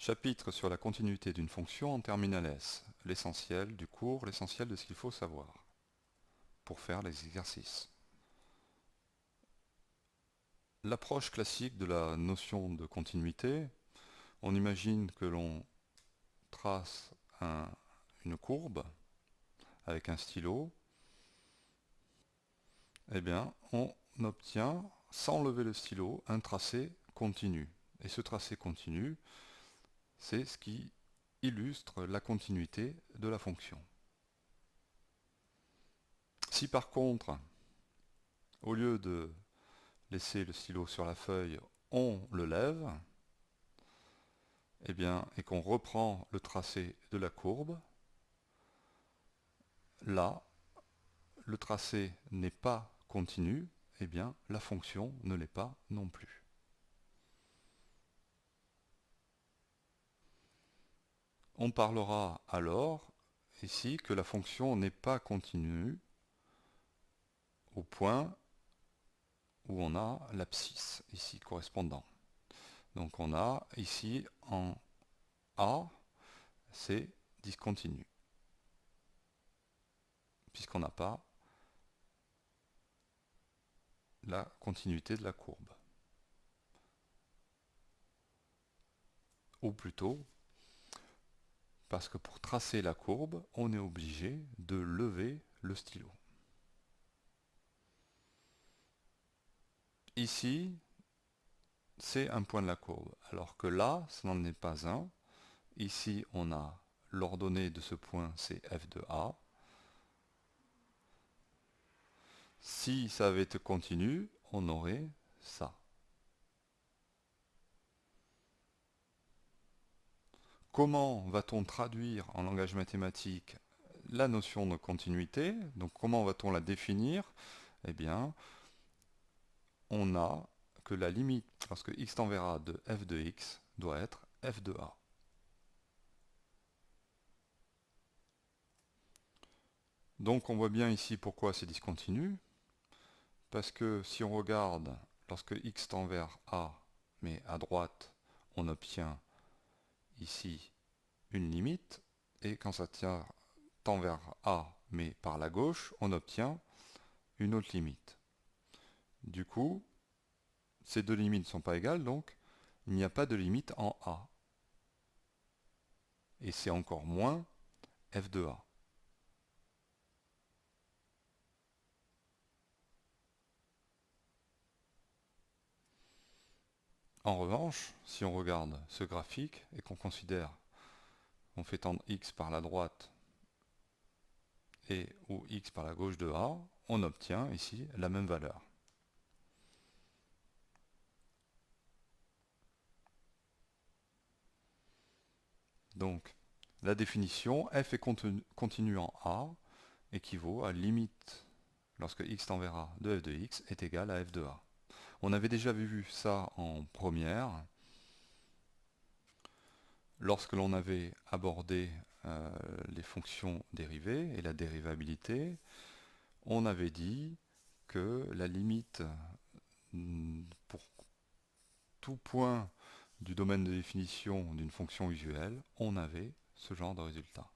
Chapitre sur la continuité d'une fonction en terminal S. L'essentiel du cours, l'essentiel de ce qu'il faut savoir pour faire les exercices. L'approche classique de la notion de continuité, on imagine que l'on trace une courbe avec un stylo. Eh bien, on obtient, sans lever le stylo, un tracé continu. Et ce tracé continu, c'est ce qui illustre la continuité de la fonction. Si par contre, au lieu de laisser le stylo sur la feuille, on le lève, eh bien, et qu'on reprend le tracé de la courbe, là, le tracé n'est pas continu, eh bien, la fonction ne l'est pas non plus. On parlera alors ici que la fonction n'est pas continue au point où on a l'abscisse ici correspondant. Donc on a ici en A, c'est discontinu, puisqu'on n'a pas la continuité de la courbe. Ou plutôt, parce que pour tracer la courbe, on est obligé de lever le stylo. Ici, c'est un point de la courbe, alors que là, ce n'en est pas un. Ici, on a l'ordonnée de ce point, c'est f de a. Si ça avait été continu, on aurait ça. Comment va-t-on traduire en langage mathématique la notion de continuité? Donc comment va-t-on la définir? Eh bien, on a que la limite, lorsque x tend vers a de f de x, doit être f de a. Donc on voit bien ici pourquoi c'est discontinu, parce que si on regarde, lorsque x tend vers a, mais à droite, on obtient ici une limite, et quand ça tend vers a, mais par la gauche, on obtient une autre limite. Du coup, ces deux limites ne sont pas égales, donc il n'y a pas de limite en a. Et c'est encore moins f de a. En revanche, si on regarde ce graphique et qu'on considère qu'on fait tendre x par la droite et ou x par la gauche de a, on obtient ici la même valeur. Donc, la définition f est continue en a équivaut à limite lorsque x tend vers a de f de x est égal à f de a. On avait déjà vu ça en première, lorsque l'on avait abordé les fonctions dérivées et la dérivabilité. On avait dit que la limite pour tout point du domaine de définition d'une fonction usuelle, on avait ce genre de résultat.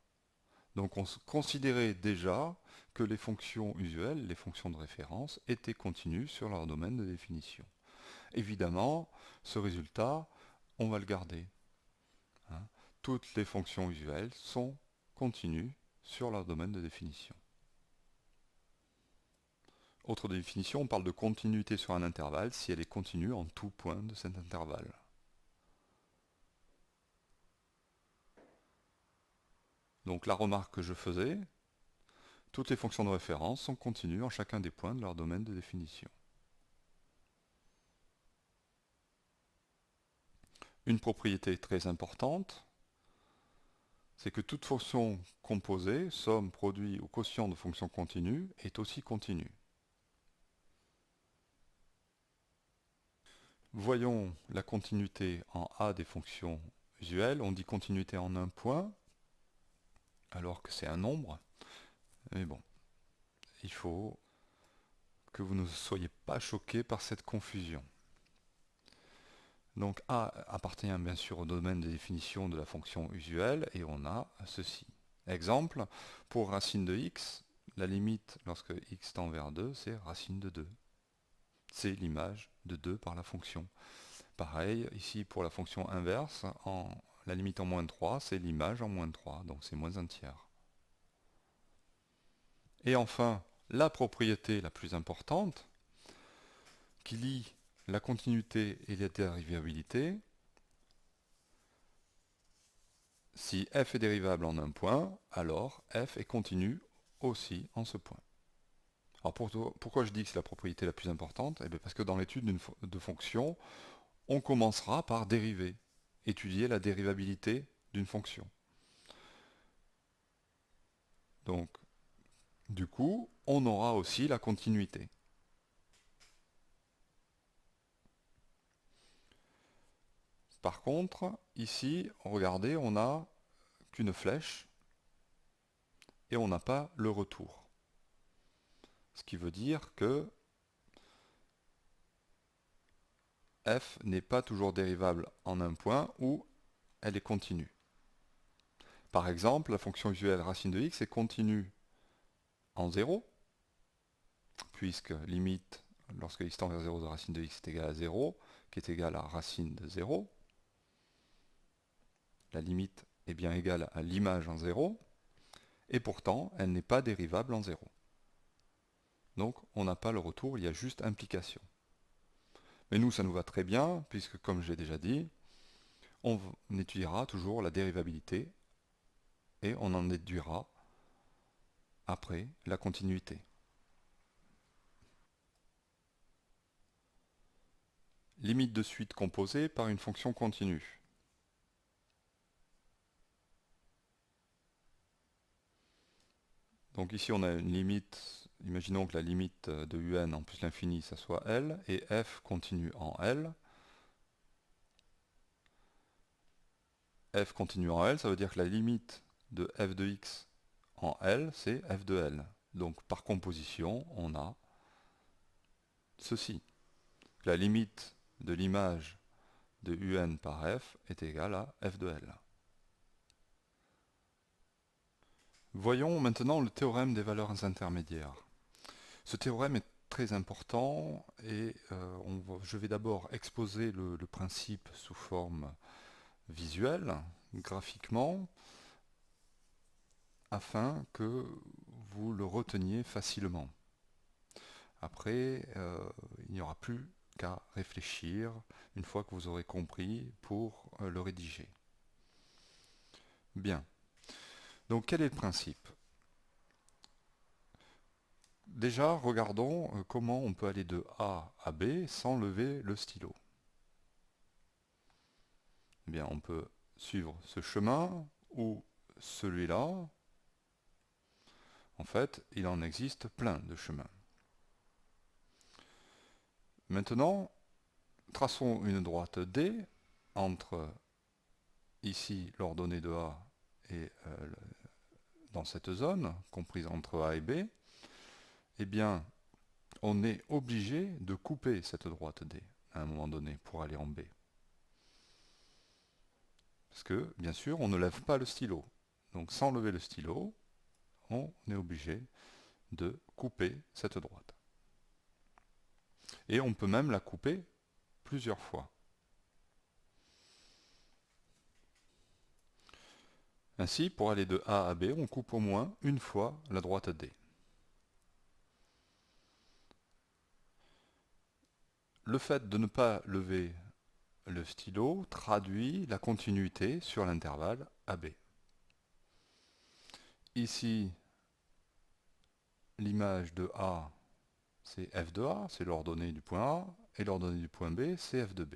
Donc on considérait déjà que les fonctions usuelles, les fonctions de référence, étaient continues sur leur domaine de définition. Évidemment, ce résultat, on va le garder. Hein. Toutes les fonctions usuelles sont continues sur leur domaine de définition. Autre définition, on parle de continuité sur un intervalle si elle est continue en tout point de cet intervalle. Donc la remarque que je faisais, toutes les fonctions de référence sont continues en chacun des points de leur domaine de définition. Une propriété très importante, c'est que toute fonction composée, somme, produit ou quotient de fonctions continues, est aussi continue. Voyons la continuité en A des fonctions usuelles. On dit continuité en un point, alors que c'est un nombre. Mais bon, il faut que vous ne soyez pas choqués par cette confusion. Donc A appartient bien sûr au domaine de définition de la fonction usuelle et on a ceci. Exemple, pour racine de x, la limite lorsque x tend vers 2, c'est racine de 2. C'est l'image de 2 par la fonction. Pareil, ici pour la fonction inverse, la limite en moins 3, c'est l'image en moins 3, donc c'est moins un tiers. Et enfin, la propriété la plus importante, qui lie la continuité et la dérivabilité. Si f est dérivable en un point, alors f est continu aussi en ce point. Alors pourquoi je dis que c'est la propriété la plus importante? Eh bien parce que dans l'étude de fonction, on commencera par dériver, étudier la dérivabilité d'une fonction. Donc, du coup, on aura aussi la continuité. Par contre, ici, regardez, on n'a qu'une flèche et on n'a pas le retour. Ce qui veut dire que f n'est pas toujours dérivable en un point où elle est continue. Par exemple, la fonction usuelle racine de x est continue en 0, puisque limite, lorsque x tend vers 0 de racine de x est égal à 0, qui est égal à racine de 0. La limite est bien égale à l'image en 0, et pourtant, elle n'est pas dérivable en 0. Donc, on n'a pas le retour, il y a juste implication. Mais nous, ça nous va très bien, puisque, comme j'ai déjà dit, on étudiera toujours la dérivabilité, et on en déduira après la continuité. Limite de suite composée par une fonction continue. Donc ici on a une limite, imaginons que la limite de un en plus l'infini ça soit L, et f continue en L. F continue en L, ça veut dire que la limite de f de x en L, c'est f de L. Donc par composition, on a ceci. La limite de l'image de un par f est égale à f de L. Voyons maintenant le théorème des valeurs intermédiaires. Ce théorème est très important et je vais d'abord exposer le principe sous forme visuelle, graphiquement, afin que vous le reteniez facilement. Après, il n'y aura plus qu'à réfléchir une fois que vous aurez compris pour le rédiger. Bien. Donc quel est le principe? Déjà, regardons comment on peut aller de A à B sans lever le stylo. Eh bien, on peut suivre ce chemin ou celui-là. En fait, il en existe plein de chemins. Maintenant, traçons une droite D entre ici l'ordonnée de A et dans cette zone, comprise entre A et B. Eh bien, on est obligé de couper cette droite D à un moment donné pour aller en B. Parce que, bien sûr, on ne lève pas le stylo. Donc, sans lever le stylo, on est obligé de couper cette droite. Et on peut même la couper plusieurs fois. Ainsi, pour aller de A à B, on coupe au moins une fois la droite D. Le fait de ne pas lever le stylo traduit la continuité sur l'intervalle AB. Ici, l'image de A, c'est f de A, c'est l'ordonnée du point A, et l'ordonnée du point B, c'est f de B.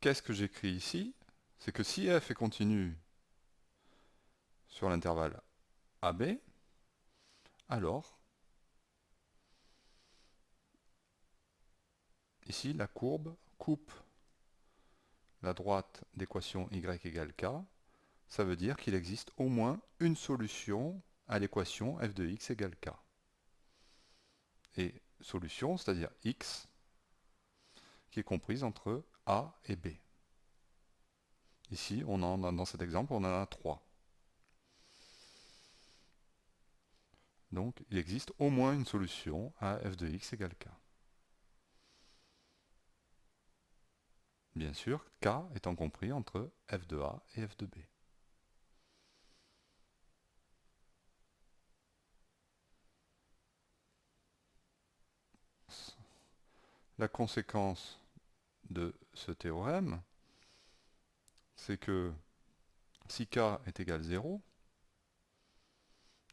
Qu'est-ce que j'écris ici? C'est que si f est continu sur l'intervalle AB, alors, ici, la courbe coupe la droite d'équation y égale k. Ça veut dire qu'il existe au moins une solution à l'équation f de x égale k. Et solution, c'est-à-dire x, qui est comprise entre A et B. Ici, dans cet exemple, on en a 3. Donc, il existe au moins une solution à f de x égale k. Bien sûr, k étant compris entre f de a et f de b. La conséquence de ce théorème, c'est que si k est égal à 0,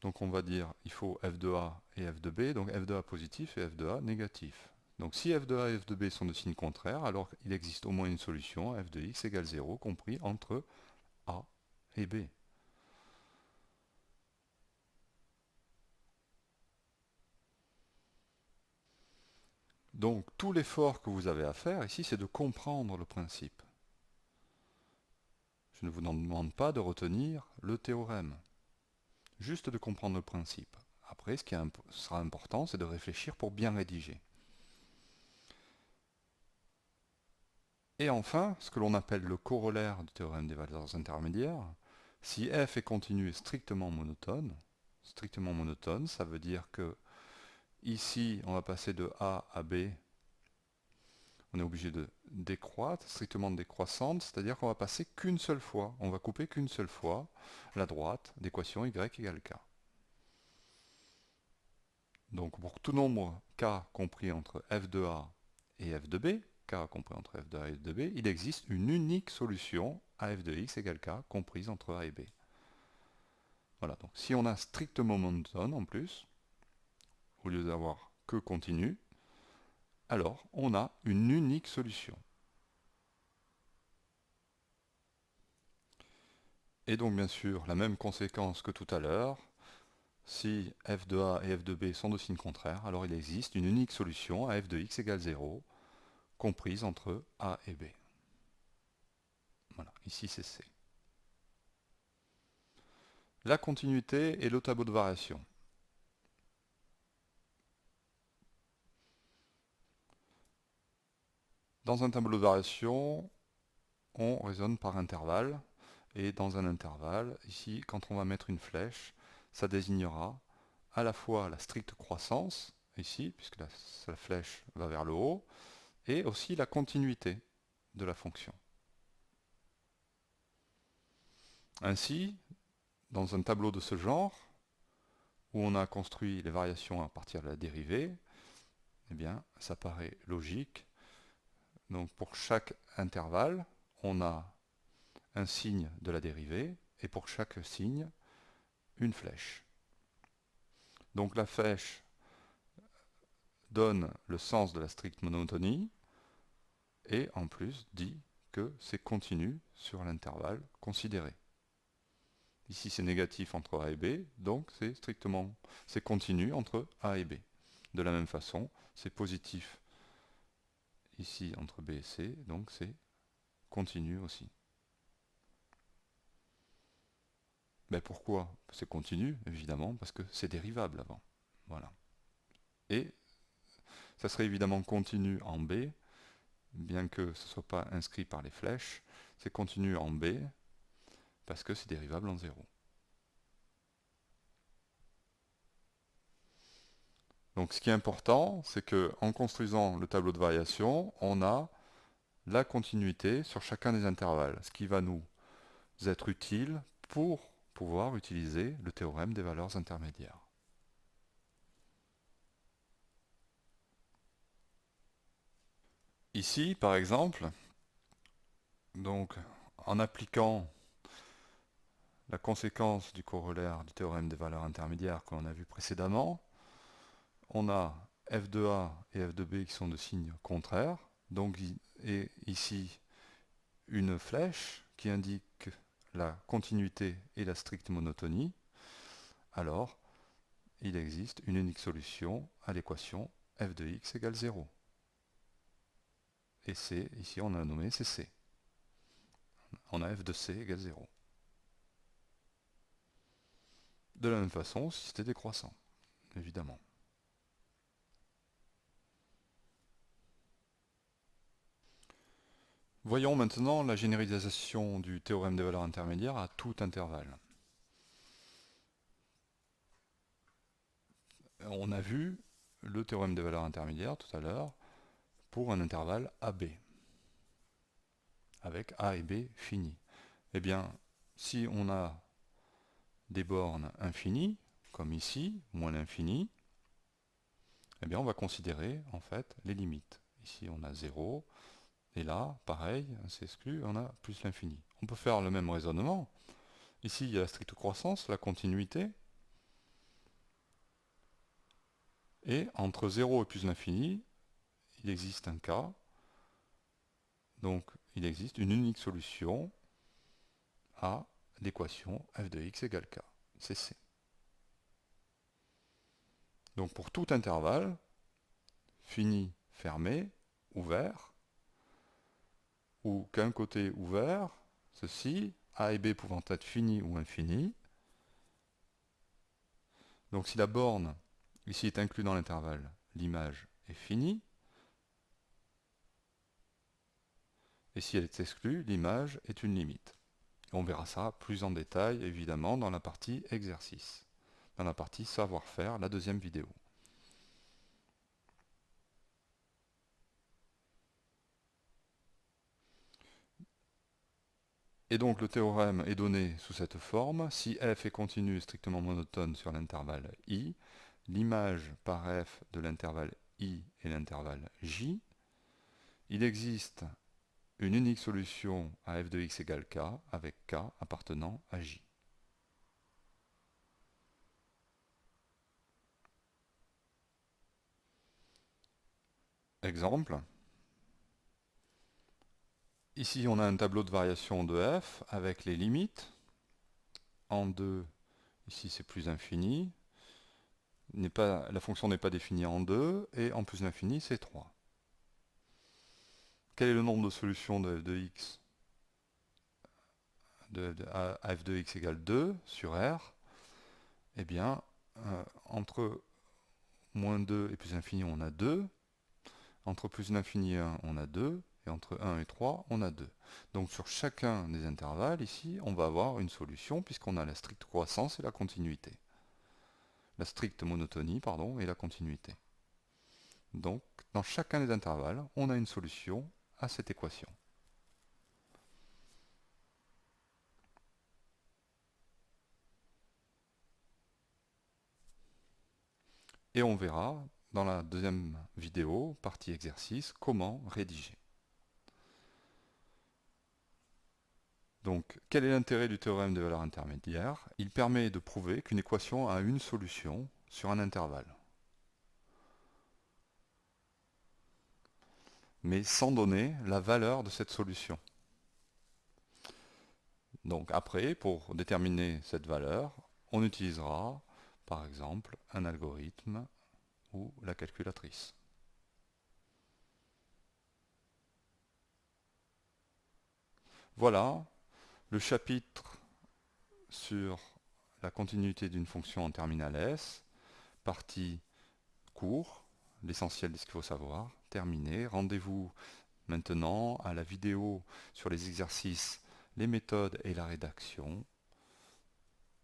donc on va dire il faut f de a et f de b, donc f de a positif et f de a négatif. Donc si f de a et f de b sont de signes contraires, alors il existe au moins une solution à f de x égale 0, compris entre a et b. Donc tout l'effort que vous avez à faire ici, c'est de comprendre le principe. Je ne vous demande pas de retenir le théorème, juste de comprendre le principe. Après, ce qui sera important, c'est de réfléchir pour bien rédiger. Et enfin, ce que l'on appelle le corollaire du théorème des valeurs intermédiaires, si f est continu et strictement monotone, ça veut dire que ici, on va passer de A à B, on est obligé de décroître, strictement décroissante, c'est-à-dire qu'on va passer qu'une seule fois, on va couper qu'une seule fois la droite d'équation y égale k. Donc pour tout nombre k compris entre f de a et f de b, k compris entre f de a et f de b, il existe une unique solution à f de x égale k comprise entre a et b. Voilà, donc si on a strictement monotone en plus, au lieu d'avoir que continu, alors on a une unique solution. Et donc bien sûr, la même conséquence que tout à l'heure, si f de a et f de b sont de signes contraires, alors il existe une unique solution à f de x égale 0, comprise entre a et b. Voilà, ici c'est C. La continuité et le tableau de variation. Dans un tableau de variation, on raisonne par intervalle. Et dans un intervalle, ici, quand on va mettre une flèche, ça désignera à la fois la stricte croissance, ici, puisque la flèche va vers le haut, et aussi la continuité de la fonction. Ainsi, dans un tableau de ce genre, où on a construit les variations à partir de la dérivée, eh bien, ça paraît logique. Donc pour chaque intervalle, on a un signe de la dérivée, et pour chaque signe, une flèche. Donc la flèche donne le sens de la stricte monotonie, et en plus dit que c'est continu sur l'intervalle considéré. Ici c'est négatif entre A et B, donc c'est continu entre A et B. De la même façon, c'est positif ici entre B et C, donc c'est continu aussi. Mais pourquoi c'est continu? Évidemment, parce que c'est dérivable avant. Voilà. Et ça serait évidemment continu en B, bien que ce ne soit pas inscrit par les flèches. C'est continu en B, parce que c'est dérivable en 0. Donc ce qui est important, c'est qu'en construisant le tableau de variation, on a la continuité sur chacun des intervalles, ce qui va nous être utile pour pouvoir utiliser le théorème des valeurs intermédiaires. Ici, par exemple, donc en appliquant la conséquence du corollaire du théorème des valeurs intermédiaires que l'on a vu précédemment, on a f de a et f de b qui sont de signes contraires, donc et ici une flèche qui indique la continuité et la stricte monotonie, alors il existe une unique solution à l'équation f de x égale 0. Et C, ici on a nommé c'est C. On a f de c égale 0. De la même façon, si c'était décroissant, évidemment. Voyons maintenant la généralisation du théorème des valeurs intermédiaires à tout intervalle. On a vu le théorème des valeurs intermédiaires tout à l'heure pour un intervalle AB, avec A et B finis. Eh bien, si on a des bornes infinies, comme ici, moins l'infini, eh bien on va considérer en fait les limites. Ici on a 0, et là, pareil, c'est exclu, on a plus l'infini. On peut faire le même raisonnement. Ici, il y a la stricte croissance, la continuité, et entre 0 et plus l'infini, il existe un cas, donc il existe une unique solution à l'équation f de x égale k. C'est C. Donc pour tout intervalle, fini, fermé, ouvert, ou qu'un côté ouvert, ceci, a et b pouvant être finis ou infinis. Donc si la borne ici est inclue dans l'intervalle, l'image est finie. Et si elle est exclue, l'image est une limite. On verra ça plus en détail, évidemment, dans la partie exercice, dans la partie savoir-faire, la deuxième vidéo. Et donc le théorème est donné sous cette forme. Si f est continu et strictement monotone sur l'intervalle i, l'image par f de l'intervalle i est l'intervalle j. Il existe une unique solution à f de x égale k, avec k appartenant à j. Exemple. Ici, on a un tableau de variation de f avec les limites. En 2, ici c'est plus infini. La fonction n'est pas définie en 2, et en plus l'infini, c'est 3. Quel est le nombre de solutions de f de x à f de x égale 2 sur R? Eh bien, entre moins 2 et plus infini, on a 2. Entre plus l'infini et 1, on a 2. Et entre 1 et 3, on a 2. Donc sur chacun des intervalles, ici, on va avoir une solution, puisqu'on a la stricte croissance et la continuité. La stricte monotonie, pardon, et la continuité. Donc, dans chacun des intervalles, on a une solution à cette équation. Et on verra dans la deuxième vidéo, partie exercice, comment rédiger. Donc, quel est l'intérêt du théorème des valeurs intermédiaires? Il permet de prouver qu'une équation a une solution sur un intervalle, mais sans donner la valeur de cette solution. Donc après, pour déterminer cette valeur, on utilisera, par exemple, un algorithme ou la calculatrice. Voilà le chapitre sur la continuité d'une fonction en terminale S, partie court, l'essentiel de ce qu'il faut savoir, terminé. Rendez-vous maintenant à la vidéo sur les exercices, les méthodes et la rédaction.